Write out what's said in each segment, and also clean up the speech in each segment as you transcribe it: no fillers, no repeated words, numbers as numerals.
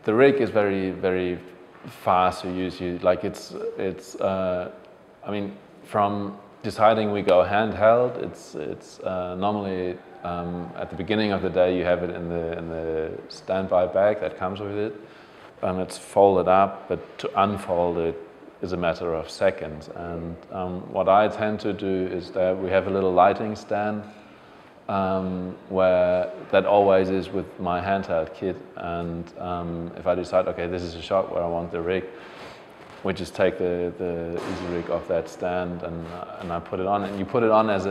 The rig is very fast to use. I mean, from deciding we go handheld, it's normally at the beginning of the day you have it in the standby bag that comes with it. It's folded up, but to unfold it is a matter of seconds. And what I tend to do is that we have a little lighting stand where that always is with my handheld kit. And if I decide, okay, this is a shot where I want the rig, we just take the Easyrig off that stand and I put it on. And you put it on as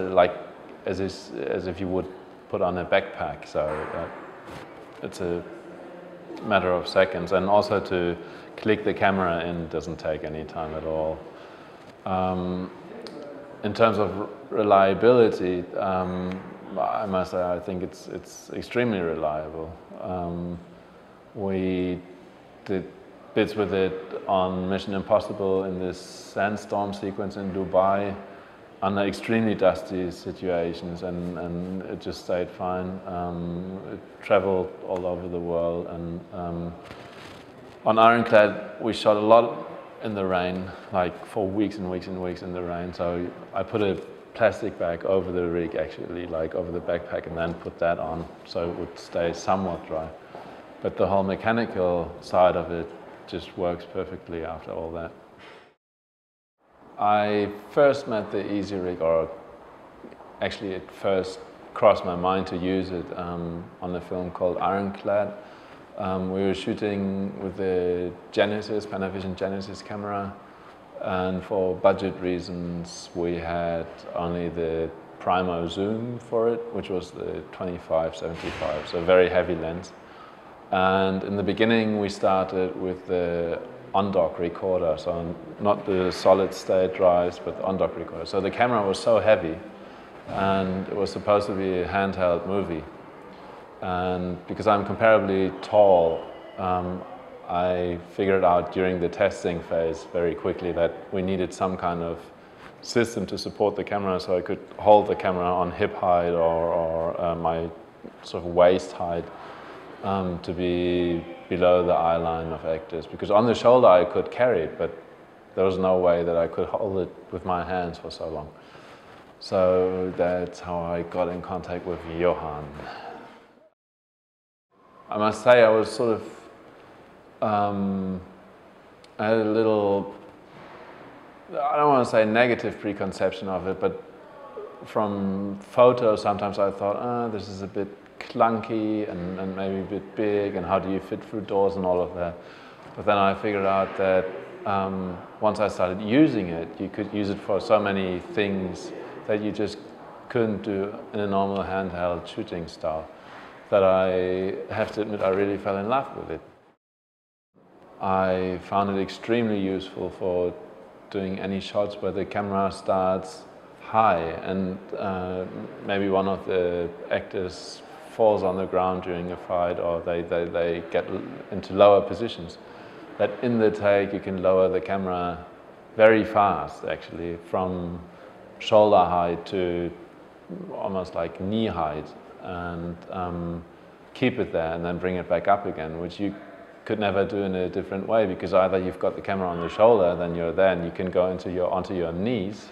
if you would put on a backpack. So it's a matter of seconds. And also to click the camera in doesn't take any time at all. In terms of reliability, I must say I think it's extremely reliable. We did bits with it on Mission Impossible in this sandstorm sequence in Dubai under extremely dusty situations, and it just stayed fine. It traveled all over the world, and on Ironclad we shot a lot in the rain, like for weeks and weeks and weeks in the rain. So I put a plastic bag over the rig, actually, like over the backpack, and then put that on so it would stay somewhat dry. But the whole mechanical side of it just works perfectly after all that. I first met the Easyrig, or actually it first crossed my mind to use it on a film called Ironclad. We were shooting with the Genesis, Panavision Genesis camera, and for budget reasons we had only the Primo zoom for it, which was the 25-75, so a very heavy lens. And in the beginning we started with the on-dock recorder, so not the solid state drives, but the on-dock recorder. So the camera was so heavy, and it was supposed to be a handheld movie. And because I'm comparably tall, I figured out during the testing phase very quickly that we needed some kind of system to support the camera, so I could hold the camera on hip height or my sort of waist height to be below the eye line of actors. Because on the shoulder I could carry it, but there was no way that I could hold it with my hands for so long. So that's how I got in contact with Johan. I must say I was sort of, I had a little, I don't want to say negative preconception of it, but from photos sometimes I thought, this is a bit clunky and maybe a bit big, and how do you fit through doors and all of that. But then I figured out that once I started using it, you could use it for so many things that you just couldn't do in a normal handheld shooting style, that I have to admit I really fell in love with it. I found it extremely useful for doing any shots where the camera starts high and maybe one of the actors falls on the ground during a fight, or they get into lower positions. That in the take you can lower the camera very fast, actually, from shoulder height to almost like knee height, and keep it there and then bring it back up again, which you could never do in a different way, because either you've got the camera on the shoulder, then you're there and you can go onto your knees,